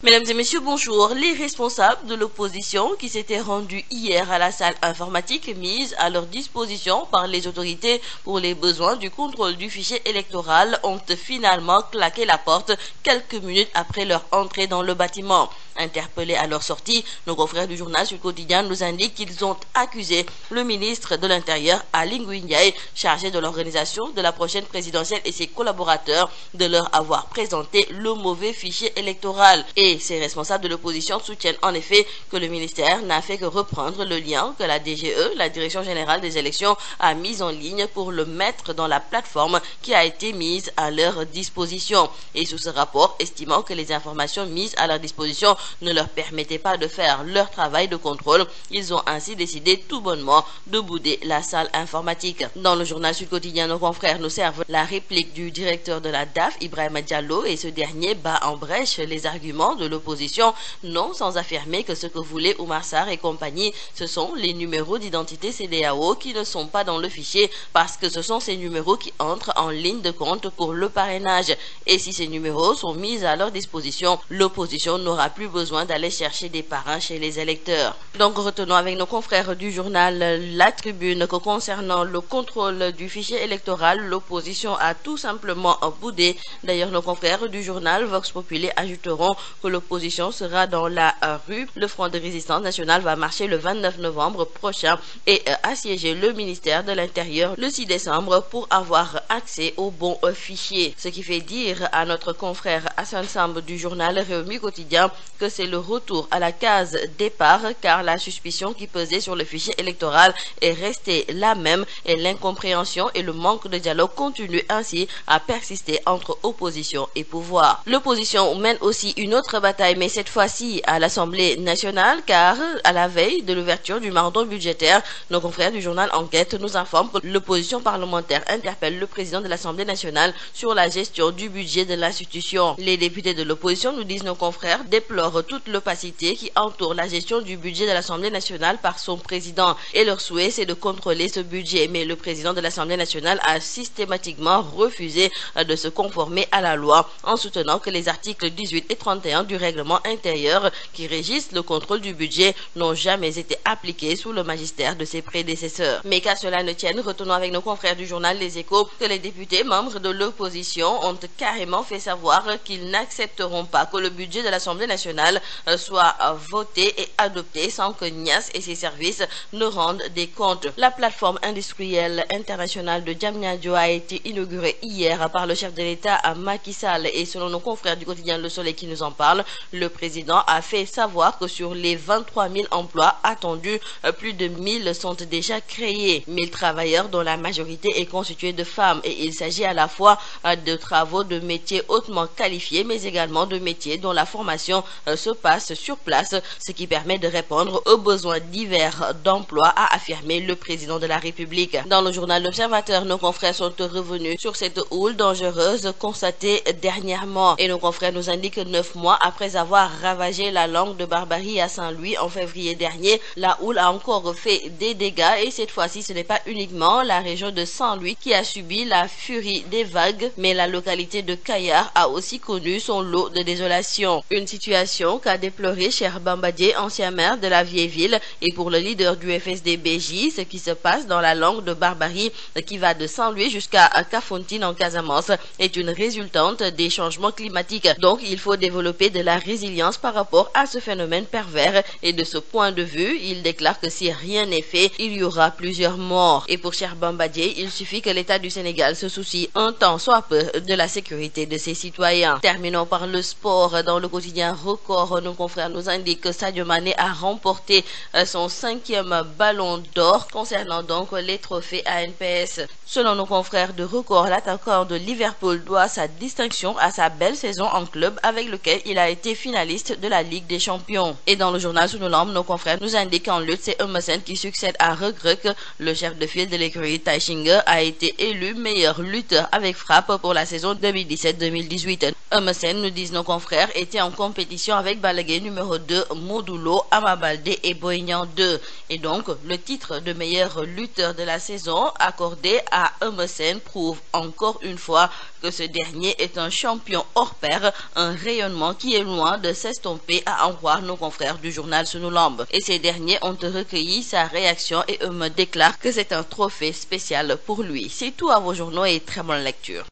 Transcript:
Mesdames et messieurs, bonjour. Les responsables de l'opposition qui s'étaient rendus hier à la salle informatique mise à leur disposition par les autorités pour les besoins du contrôle du fichier électoral ont finalement claqué la porte quelques minutes après leur entrée dans le bâtiment. Interpellés à leur sortie, nos confrères du journal Sud Quotidien nous indiquent qu'ils ont accusé le ministre de l'Intérieur, Aly Ngouille Ndiaye, chargé de l'organisation de la prochaine présidentielle, et ses collaborateurs de leur avoir présenté le mauvais fichier électoral. Et ces responsables de l'opposition soutiennent en effet que le ministère n'a fait que reprendre le lien que la DGE, la Direction Générale des Élections, a mis en ligne pour le mettre dans la plateforme qui a été mise à leur disposition. Et sous ce rapport, estimant que les informations mises à leur disposition ne leur permettaient pas de faire leur travail de contrôle, ils ont ainsi décidé tout bonnement de bouder la salle informatique. Dans le journal Sud Quotidien, nos confrères nous servent la réplique du directeur de la DAF, Ibrahima Diallo, et ce dernier bat en brèche les arguments de l'opposition, non sans affirmer que ce que voulait Oumar Sarr et compagnie, ce sont les numéros d'identité CEDEAO qui ne sont pas dans le fichier parce que ce sont ces numéros qui entrent en ligne de compte pour le parrainage. Et si ces numéros sont mis à leur disposition, l'opposition n'aura plus besoin d'aller chercher des parrains chez les électeurs. Donc retenons avec nos confrères du journal La Tribune que concernant le contrôle du fichier électoral, l'opposition a tout simplement boudé. D'ailleurs, nos confrères du journal Vox Populi ajouteront que l'opposition sera dans la rue. Le Front de résistance nationale va marcher le 29 novembre prochain et assiéger le ministère de l'Intérieur le 6 décembre pour avoir accès au bon fichier. Ce qui fait dire à notre confrère Hassan Samb du journal Rewmi Quotidien que c'est le retour à la case départ, car la suspicion qui pesait sur le fichier électoral est restée la même et l'incompréhension et le manque de dialogue continuent ainsi à persister entre opposition et pouvoir. L'opposition mène aussi une autre bataille, mais cette fois-ci à l'Assemblée nationale, car à la veille de l'ouverture du marathon budgétaire, nos confrères du journal Enquête nous informent que l'opposition parlementaire interpelle le président de l'Assemblée nationale sur la gestion du budget de l'institution. Les députés de l'opposition, nous disent nos confrères, déplorent toute l'opacité qui entoure la gestion du budget de l'Assemblée nationale par son président, et leur souhait c'est de contrôler ce budget, mais le président de l'Assemblée nationale a systématiquement refusé de se conformer à la loi en soutenant que les articles 18 et 31 du règlement intérieur qui régissent le contrôle du budget n'ont jamais été appliqués sous le magistère de ses prédécesseurs. Mais qu'à cela ne tienne, retenons avec nos confrères du journal Les Échos que les députés membres de l'opposition ont carrément fait savoir qu'ils n'accepteront pas que le budget de l'Assemblée nationale soit voté et adopté sans que Niasse et ses services ne rendent des comptes. La plateforme industrielle internationale de Diamniadio a été inaugurée hier par le chef de l'État Macky Sall, et selon nos confrères du quotidien Le Soleil qui nous en parle, le président a fait savoir que sur les 23 000 emplois attendus, plus de 1000 sont déjà créés. 1000 travailleurs dont la majorité est constituée de femmes, et il s'agit à la fois de travaux de métiers hautement qualifiés mais également de métiers dont la formation se passe sur place, ce qui permet de répondre aux besoins divers d'emploi, a affirmé le président de la République. Dans le journal L'Observateur, nos confrères sont revenus sur cette houle dangereuse constatée dernièrement, et nos confrères nous indiquent que 9 mois après avoir ravagé la langue de Barbarie à Saint-Louis en février dernier, la houle a encore fait des dégâts, et cette fois-ci ce n'est pas uniquement la région de Saint-Louis qui a subi la furie des vagues, mais la localité de Kayar a aussi connu son lot de désolation. Une situation qu'a déploré Cheikh Bamba Dièye, ancien maire de la vieille ville, et pour le leader du FSD/BJ, ce qui se passe dans la langue de Barbarie qui va de Saint-Louis jusqu'à Kafountine en Casamance est une résultante des changements climatiques. Donc il faut développer de la résilience par rapport à ce phénomène pervers, et de ce point de vue, il déclare que si rien n'est fait, il y aura plusieurs morts. Et pour Cheikh Bamba Dièye, il suffit que l'État du Sénégal se soucie un tant soit peu de la sécurité de ses citoyens. Terminons par le sport. Dans le quotidien Record, nos confrères nous indiquent que Sadio Mané a remporté son 5e ballon d'or, concernant donc les trophées ANPS. Selon nos confrères de Record, l'attaquant de Liverpool doit sa distinction à sa belle saison en club avec lequel il a été finaliste de la Ligue des Champions. Et dans le journal Sunu Lamb, nos confrères nous indiquent qu'en lutte, c'est Eumeu Sène qui succède à Reug Reug. Le chef de file de l'écurie Taïchinger a été élu meilleur lutteur avec frappe pour la saison 2017-2018. Eumeu Sène, nous disent nos confrères, était en compétition avec Balla Gaye numéro 2, Modou Lo, Ama Baldé et Boy Niang 2. Et donc, le titre de meilleur lutteur de la saison accordé à Eumeu Sène prouve encore une fois que ce dernier est un champion hors pair, un rayonnement qui est loin de s'estomper, à en croire nos confrères du journal Sunu Lamb. Et ces derniers ont recueilli sa réaction et Eumeu déclare que c'est un trophée spécial pour lui. C'est tout à vos journaux et très bonne lecture.